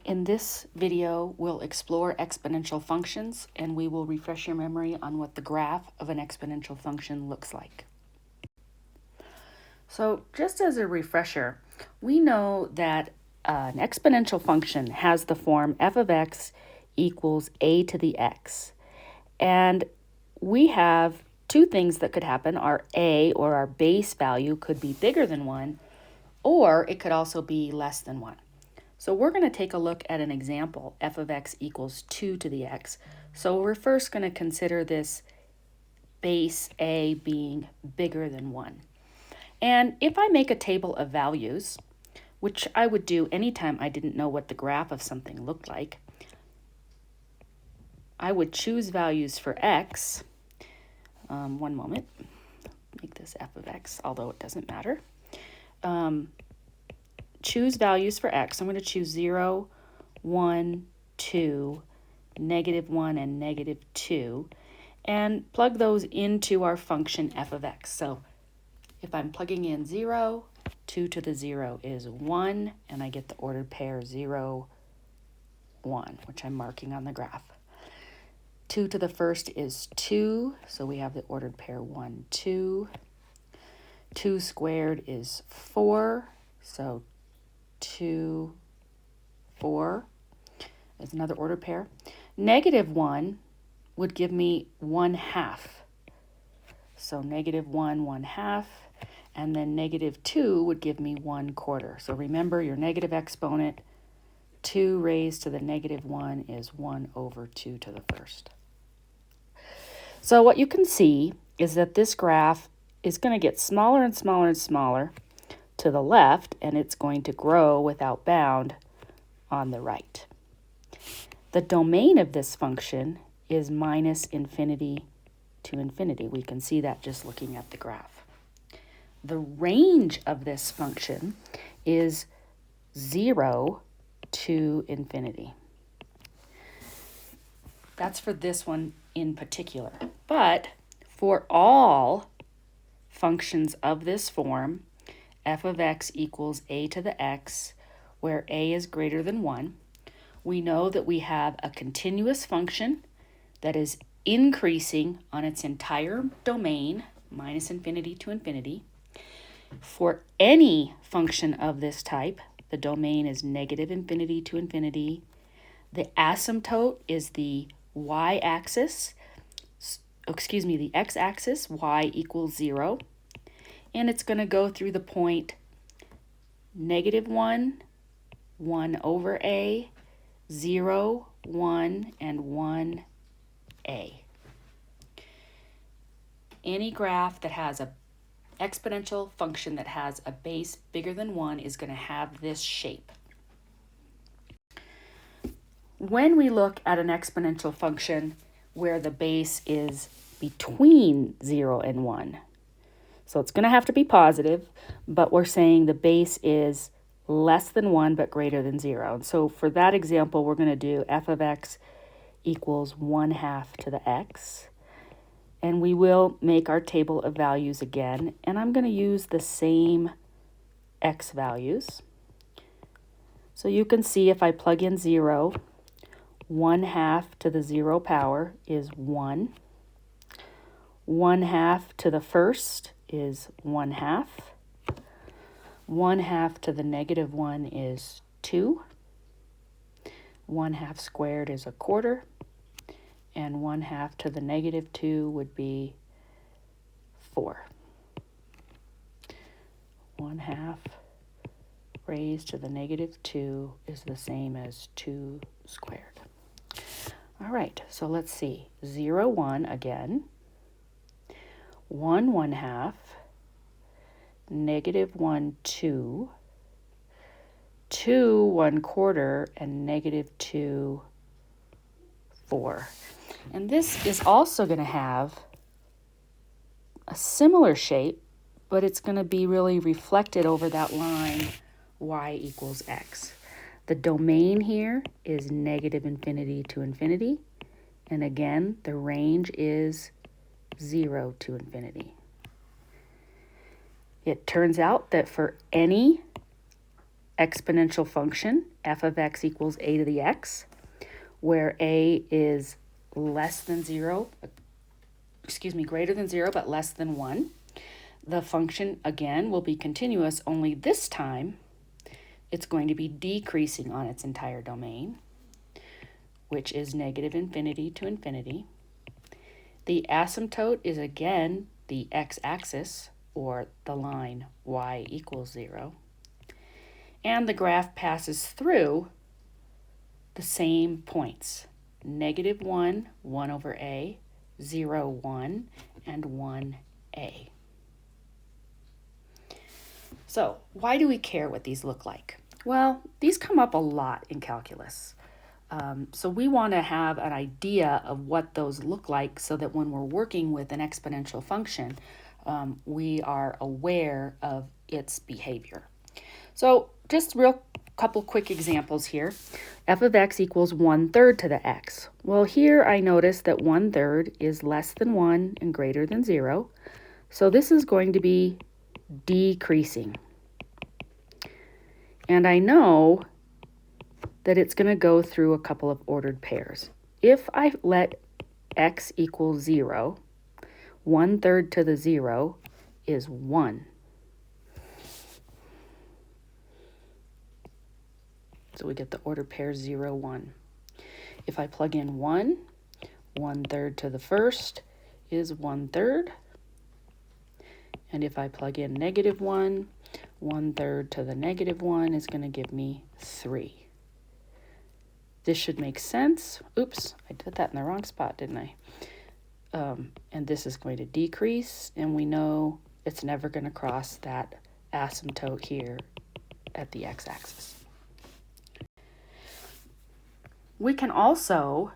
In this video, we'll explore exponential functions, and we will refresh your memory on what the graph of an exponential function looks like. So just as a refresher, we know that an exponential function has the form f of x equals a to the x. And we have two things that could happen. Our a, or our base value, could be bigger than 1, or it could also be less than 1. So we're going to take a look at an example, f of x equals 2 to the x. So we're first going to consider this base a being bigger than 1. And if I make a table of values, which I would do anytime I didn't know what the graph of something looked like, I would choose values for x. One moment, make this f of x, although it doesn't matter. Choose values for x. I'm going to choose 0, 1, 2, -1, and -2, and plug those into our function f of x. So if I'm plugging in 0, 2 to the 0 is 1, and I get the ordered pair 0, 1, which I'm marking on the graph. 2 to the first is 2, so we have the ordered pair 1, 2. 2 squared is 4, so 2, 4 is another ordered pair. -1 would give me 1/2. So -1, 1/2, and then -2 would give me 1/4. So remember your negative exponent, 2 raised to the -1 is 1 over 2 to the first. So what you can see is that this graph is going to get smaller and smaller and smaller to the left, and it's going to grow without bound on the right. The domain of this function is -infinity to infinity. We can see that just looking at the graph. The range of this function is 0 to infinity. That's for this one in particular. But for all functions of this form, f of x equals a to the x, where a is greater than 1, we know that we have a continuous function that is increasing on its entire domain, -infinity to infinity. For any function of this type, the domain is -infinity to infinity. The asymptote is the y-axis, the x-axis, y equals 0. And it's going to go through the point -1, 1 over a, 0, 1, and 1a. Any graph that has an exponential function that has a base bigger than 1 is going to have this shape. When we look at an exponential function where the base is between 0 and 1, so it's going to have to be positive, but we're saying the base is less than 1 but greater than 0. And so for that example, we're going to do f of x equals 1/2 to the x. And we will make our table of values again, and I'm going to use the same x values. So you can see if I plug in 0, 1/2 to the 0 power is 1. 1/2 to the first is 1/2. 1/2 to the -1 is 2. 1/2 squared is 1/4. And 1/2 to the -2 would be 4. 1/2 raised to the -2 is the same as 2 squared. All right, so let's see. 0, 1 again. 1, 1/2. -1, 2. 2, 1/4, and -2, 4. And this is also going to have a similar shape, but it's going to be really reflected over that line y equals x. The domain here is -infinity to infinity. And again, the range is 0 to infinity. It turns out that for any exponential function, f of x equals a to the x, where a is less than 0, greater than 0, but less than 1. The function, again, will be continuous, only this time it's going to be decreasing on its entire domain, which is negative infinity to infinity. The asymptote is, again, the x-axis, or the line y equals 0. And the graph passes through the same points, negative 1, 1 over a, 0, 1, and 1a. So why do we care what these look like? Well, these come up a lot in calculus. So we want to have an idea of what those look like so that when we're working with an exponential function, we are aware of its behavior. So just real couple quick examples here. F of x equals 1/3 to the x. Well, here I notice that 1/3 is less than 1 and greater than 0. So this is going to be decreasing. And I know that it's going to go through a couple of ordered pairs. If I let x equal 0, 1/3 to the 0 is 1. So we get the ordered pair 0, 1. If I plug in 1, 1/3 to the first is 1/3. And if I plug in negative 1, 1/3 to the negative 1 is going to give me 3. This should make sense. Oops, I did that in the wrong spot, didn't I? And this is going to decrease, and we know it's never going to cross that asymptote here at the x-axis. We can also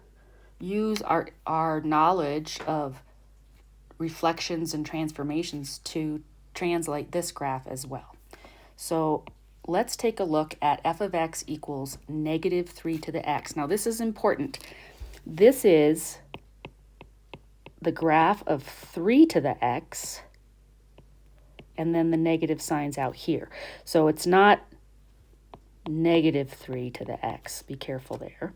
use our knowledge of reflections and transformations to translate this graph as well. So let's take a look at f of x equals negative 3 to the x. Now this is important. This is the graph of 3 to the x, and then the negative signs out here. So it's not negative 3 to the x. Be careful there.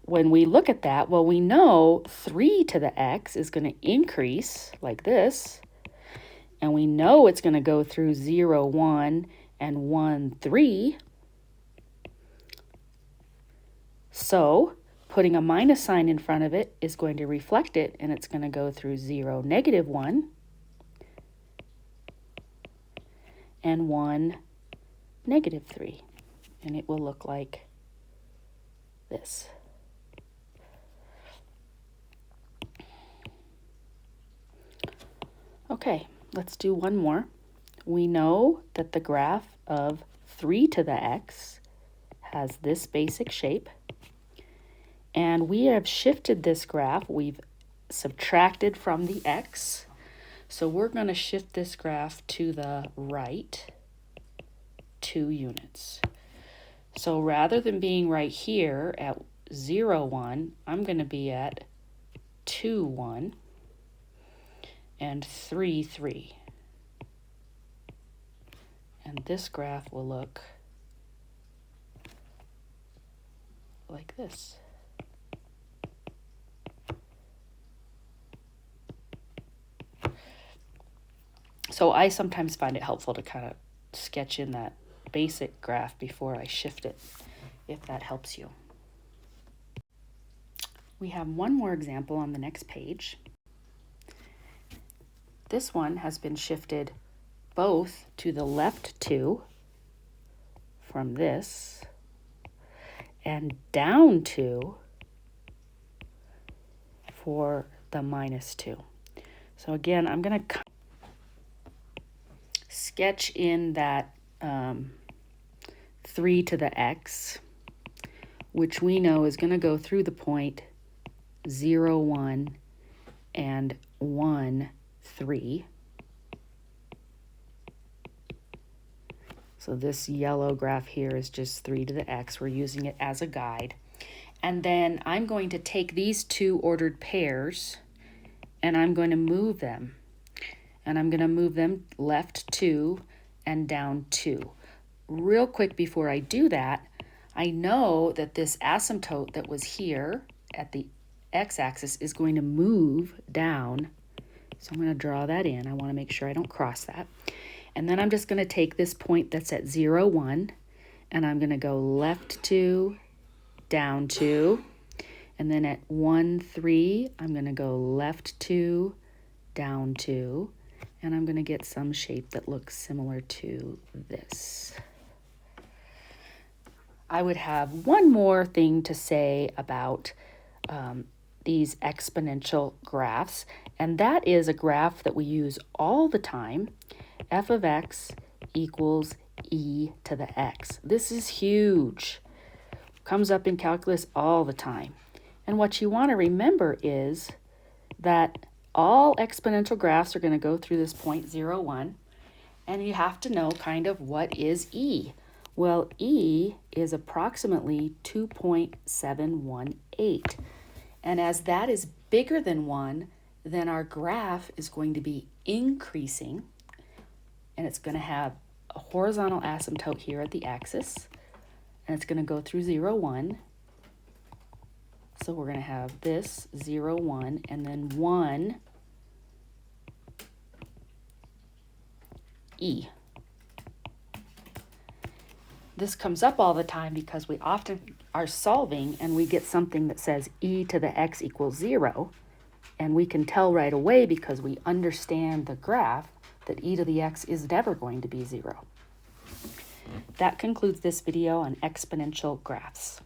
When we look at that, well, we know 3 to the x is going to increase like this, and we know it's going to go through 0, 1, and 1, 3. So putting a minus sign in front of it is going to reflect it, and it's going to go through 0, negative 1, and 1, negative 3. And it will look like this. Okay, let's do one more. We know that the graph of 3 to the x has this basic shape. And we have shifted this graph. We've subtracted from the x. So we're going to shift this graph to the right 2 units. So rather than being right here at 0, 1, I'm going to be at 2, 1, and 3, 3. And this graph will look like this. So I sometimes find it helpful to kind of sketch in that basic graph before I shift it, if that helps you. We have one more example on the next page. This one has been shifted both to the left 2 from this and down 2 for the minus 2. So again, I'm going to sketch in that 3 to the x, which we know is going to go through the point 0, 1, and 1, 3. So this yellow graph here is just 3 to the x. We're using it as a guide. And then I'm going to take these 2 ordered pairs and I'm going to move them. And I'm going to move them left 2 and down 2. real quick before I do that, I know that this asymptote that was here at the x-axis is going to move down. So I'm going to draw that in. I want to make sure I don't cross that. And then I'm just going to take this point that's at 0, 1, and I'm going to go left 2, down 2. And then at 1, 3, I'm going to go left 2, down 2. And I'm going to get some shape that looks similar to this. I would have one more thing to say about these exponential graphs, and that is a graph that we use all the time. F of x equals e to the x. This is huge. Comes up in calculus all the time. And what you want to remember is that all exponential graphs are going to go through this point 0, 1, and you have to know kind of what is e. Well, e is approximately 2.718. And as that is bigger than 1, then our graph is going to be increasing, and it's going to have a horizontal asymptote here at the axis, and it's going to go through 0, 1. So we're going to have this 0, 1, and then 1 e. This comes up all the time because we often are solving and we get something that says e to the x equals 0, and we can tell right away because we understand the graph that e to the x is never going to be 0. That concludes this video on exponential graphs.